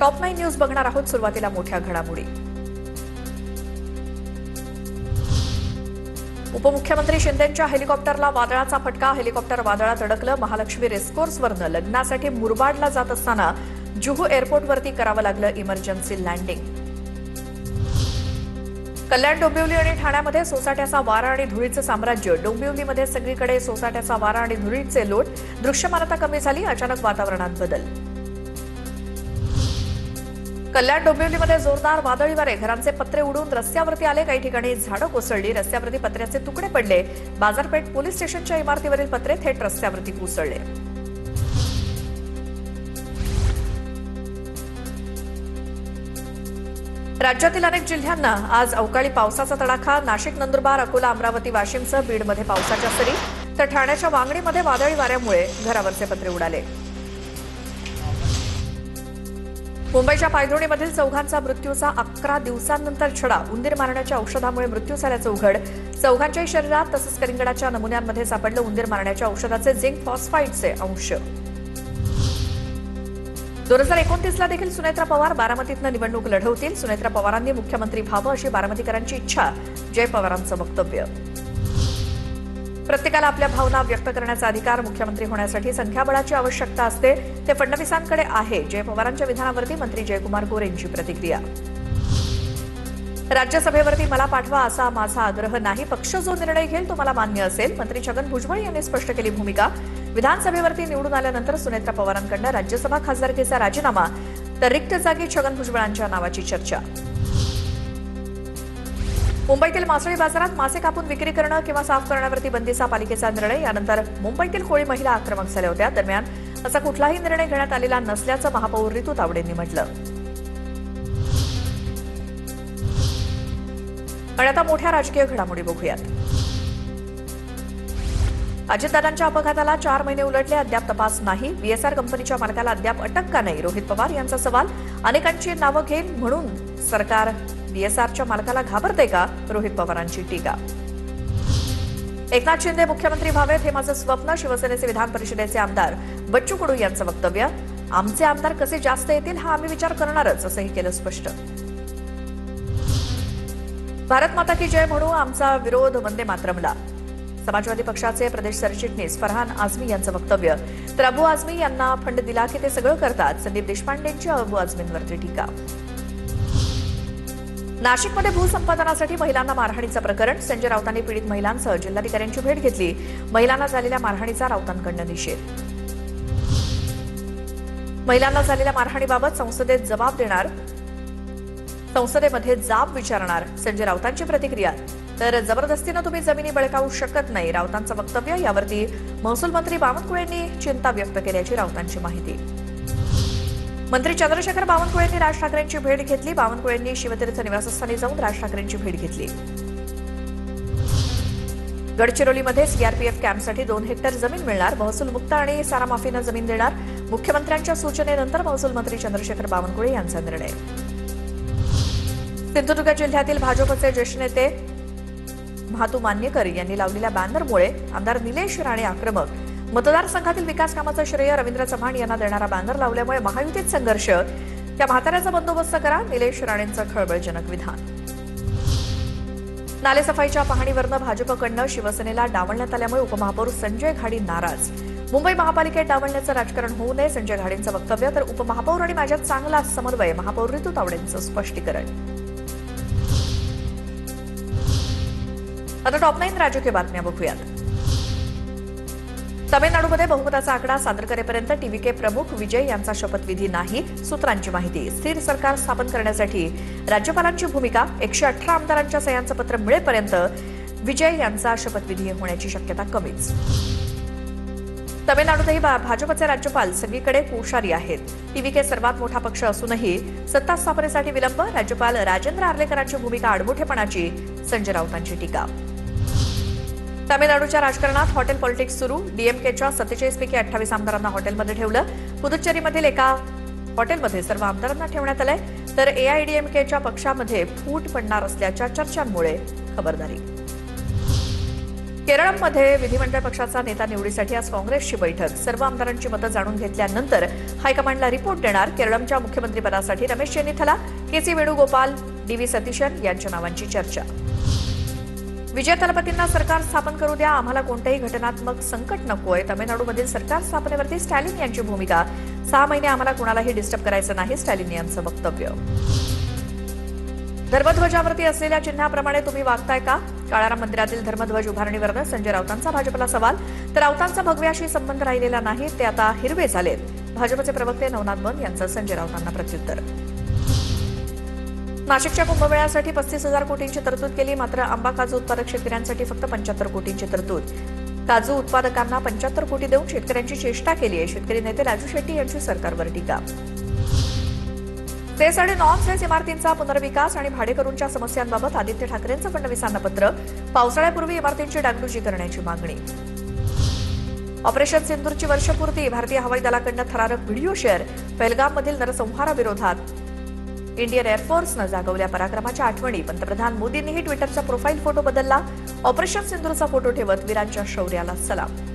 Top 9 news बघणार आहोत. सुरुवातीला मोठ्या घडामोडी. उपमुख्यमंत्री शिंदेंच्या हेलिकॉप्टरला वादळाचा फटका. हेलिकॉप्टर वादळात अडकलं. महालक्ष्मी रेसकोर्सवरनं लग्नासाठी मुरबाडला जात असताना जुहू एअरपोर्टवरती करावं लागलं इमर्जन्सी लँडिंग. कल्याण, डोंबिवली आणि ठाण्यामध्ये सोसाट्याचा वारा आणि धुळीचं साम्राज्य. डोंबिवलीमध्ये सगळीकडे सोसाट्याचा वारा आणि धुळीचे लोट. दृश्यमानता कमी झाली. अचानक वातावरणात बदल. कल्याण, डोंबिवलीमध्ये जोरदार वादळी वारे. घरांचे पत्रे उडून रस्त्यावरती आले. काही ठिकाणी झाडं कोसळली. रस्त्यावरती पत्र्याचे तुकडे पडले. बाजारपेठ पोलीस स्टेशनच्या इमारतीवरील पत्रे थेट रस्त्यावरती कोसळले. राज्यातील अनेक जिल्ह्यांना आज अवकाळी पावसाचा तडाखा. नाशिक, नंदुरबार, अकोला, अमरावती, वाशिमसह बीडमध्ये पावसाच्या सरी, तर ठाण्याच्या वांगणीमध्ये वादळी वाऱ्यामुळे घरावरचे पत्रे उडाले. मुंबईच्या पायधुणीमधील चौघांचा मृत्यूचा 11 दिवसांनंतर छडा. उंदीर मारण्याच्या औषधामुळे मृत्यू झाल्याचं उघड. चौघांच्याही शरीरात तसंच कलिंगडाच्या नमुन्यांमध्ये सापडलं उंदीर मारण्याच्या औषधाचे झिंक फॉस्फाईडचे अंश. 2029ला देखील सुनेत्रा पवार बारामतीतनं निवडणूक लढवतील. सुनेत्रा पवारांनी मुख्यमंत्री व्हावं अशी बारामतीकरांची इच्छा. जय पवारांचं वक्तव्य. प्रत्येकाला आपल्या भावना व्यक्त करण्याचा अधिकार. मुख्यमंत्री होण्यासाठी संख्याबळाची आवश्यकता असते, ते फडणवीसांकडे आहे. जय पवारांच्या विधानावरती मंत्री जयकुमार गोरेंची प्रतिक्रिया. राज्यसभेवरती मला पाठवा असा माझा आग्रह नाही. पक्ष जो निर्णय घेईल तो मला मान्य असेल. मंत्री छगन भुजबळ यांनी स्पष्ट केली भूमिका. विधानसभेवरती निवडून आल्यानंतर सुनेत्रा पवारांकडून राज्यसभा खासदारकीचा राजीनामा, तर रिक्त जागी छगन भुजबळांच्या नावाची चर्चा. मुंबईतील मासळी बाजारात मासे कापून विक्री करणं किंवा साफ करण्यावरती बंदीचा पालिकेचा निर्णय. यानंतर मुंबईतील कोळी महिला आक्रमक झाल्या होत्या. दरम्यान असा कुठलाही निर्णय घेण्यात आलेला नसल्याचं महापौर रितू तावडेंनी म्हटलं. आणि आता मोठ्या राजकीय घडामोडी बघूयात. अजितदादांच्या अपघाताला 4 महिने उलटले, अद्याप तपास नाही. बीएसआर कंपनीच्या मालकाला अद्याप अटक का नाही? रोहित पवार यांचा सवाल. अनेकांची नावं घेईल म्हणून सरकार बीएसआरच्या मालकाला घाबरते का? रोहित पवारांची टीका. एकनाथ शिंदे मुख्यमंत्री व्हावेत हे माझं स्वप्न. शिवसेनेचे विधान परिषदेचे आमदार बच्चू कडू यांचं वक्तव्य. आमचे आमदार कसे जास्त येतील हा आम्ही विचार करणारच, असंही केलं स्पष्ट. भारत माता की जय म्हणू, आमचा विरोध वंदे मातरमला. समाजवादी पक्षाचे प्रदेश सरचिटणीस फरहान आझमी यांचं वक्तव्य. तर अबू आझमी यांना फंड दिला की ते सगळं करतात. संदीप देशपांडेंची अबू आझमींवरती टीका. नाशिकमध्ये भूसंपादनासाठी महिलांना मारहाणीचं प्रकरण. संजय राऊतांनी पीडित महिलांसह जिल्हाधिकाऱ्यांची भेट घेतली. महिलांना झालेल्या मारहाणीचा राऊतांकडून निषेध. महिलांना झालेल्या मारहाणीबाबत संसदेत जबाब देणार, संसदेमध्ये जाब विचारणार, संजय राऊतांची प्रतिक्रिया. तर जबरदस्तीनं तुम्ही जमिनी बळकावू शकत नाही, राऊतांचं वक्तव्य. यावरती महसूल मंत्री बावनकुळेंनी चिंता व्यक्त केल्याची राऊतांची माहिती. मंत्री चंद्रशेखर बावनकुळेंनी राज ठाकरेंची भेट घेतली. बावनकुळेंनी शिवतीर्थ निवासस्थानी जाऊन राज ठाकरेंची भेट घेतली. गडचिरोलीमध्ये सीआरपीएफ कॅम्पसाठी 2 हेक्टर जमीन मिळणार. महसूल मुक्त आणि सारा माफीनं जमीन देणार. मुख्यमंत्र्यांच्या सूचनेनंतर महसूल मंत्री चंद्रशेखर बावनकुळे यांचा निर्णय. सिंधुदुर्ग जिल्ह्यातील भाजपचे ज्येष्ठ नेते म्हातू मान्यकर यांनी लावलेल्या बॅनरमुळे आमदार निलेश राणे आक्रमक. मतदारसंघातील विकास कामाचं श्रेय रवींद्र चव्हाण यांना देणारा बॅनर लावल्यामुळे महायुतीत संघर्ष. त्या म्हाताऱ्याचा बंदोबस्त करा, निलेश राणेंचं खळबळजनक विधान. नालेसफाईच्या पाहणीवरनं भाजपकडनं शिवसेनेला डावलण्यात आल्यामुळे उपमहापौर संजय घाडी नाराज. मुंबई महापालिकेत डावलण्याचं राजकारण होऊ नये, संजय घाडींचं वक्तव्य. तर उपमहापौर आणि माझ्यात चांगला समन्वय, महापौर रितू तावडेंचं स्पष्टीकरण. आता टॉप 9 राजकीय बातम्या बघूयात. तमिळनाडूमध्ये बहुमताचा आकडा सादर करेपर्यंत टीव्हीके प्रमुख विजय यांचा शपथविधी नाही. सूत्रांची माहिती. स्थिर सरकार स्थापन करण्यासाठी राज्यपालांची भूमिका. 118 आमदारांच्या सह्यांचं पत्र मिळेपर्यंत विजय यांचा शपथविधी होण्याची शक्यता कमीच. तमिळनाडूतही भाजपचे राज्यपाल सगळीकडे कोश्यारी आहेत. टीव्हीके सर्वात मोठा पक्ष असूनही सत्ता स्थापनेसाठी विलंब. राज्यपाल राजेंद्र आर्लेकरांची भूमिका आडमुठेपणाची, संजय राऊतांची टीका. तमिळनाडूच्या राजकारणात हॉटेल पॉलिटिक्स सुरू. डीएमकेच्या 47 पैकी 28 आमदारांना हॉटेलमध्ये ठेवलं. पुदुच्चेरीमधील एका हॉटेलमध्ये सर्व आमदारांना ठेवण्यात आलंय. तर एआयडीएमकेच्या पक्षामध्ये फूट पडणार असल्याच्या चर्चांमुळे खबरदारी. केरळमध्ये विधिमंडळ पक्षाचा नेता निवडीसाठी आज काँग्रेसची बैठक. सर्व आमदारांची मतं जाणून घेतल्यानंतर हायकमांडला रिपोर्ट देणार. केरळच्या मुख्यमंत्रीपदासाठी रमेश चेन्निथला, के.सी. वेणुगोपाल, डी.व्ही. सतीशन यांच्या नावांची चर्चा. विजय तलपतींना सरकार स्थापन करू द्या, आम्हाला कोणतेही घटनात्मक संकट नकोय. तमिळनाडूमधील सरकार स्थापनेवरती स्टॅलिन यांची भूमिका. 6 महिने आम्हाला कोणालाही डिस्टर्ब करायचं नाही, स्टॅलिन यांचं वक्तव्य. धर्मध्वजावरती असलेल्या चिन्हाप्रमाणे तुम्ही वागताय का? काळाराम मंदिरातील धर्मध्वज उभारणीवरनं संजय राऊतांचा भाजपला सवाल. तर राऊतांचा भगव्याशी संबंध राहिलेला नाही, ते आता हिरवे झालेत. भाजपचे प्रवक्ते नवनाथ बन यांचं संजय राऊतांना प्रत्युत्तर. नाशिकच्या कुंभमेळ्यासाठी 35,000 कोटींची तरतूद केली, मात्र आंबा काजू उत्पादक शेतकऱ्यांसाठी फक्त 75 कोटींची तरतूद. काजू उत्पादकांना 75 कोटी देऊन शेतकऱ्यांची चेष्टा केली आहे. शेतकरी नेते राजू शेट्टी यांची सरकारवर टीका. सेस आणि नॉन सेस इमारतींचा पुनर्विकास आणि भाडेकरूंच्या समस्यांबाबत आदित्य ठाकरेंचं फडणवीसांना पत्र. पावसाळ्यापूर्वी इमारतींची डागडुजी करण्याची मागणी. ऑपरेशन सिंदूरची वर्षपूर्ती. भारतीय हवाई दलाकडून थरारक व्हिडिओ शेअर. पहलगाममधील नरसंहाराविरोधात इंडियन एअरफोर्सनं जागवल्या पराक्रमाच्या आठवणी. पंतप्रधान मोदींनीही ट्विटरचा प्रोफाईल फोटो बदलला. ऑपरेशन सिंदूरचा फोटो ठेवत वीरांच्या शौर्याला सलाम.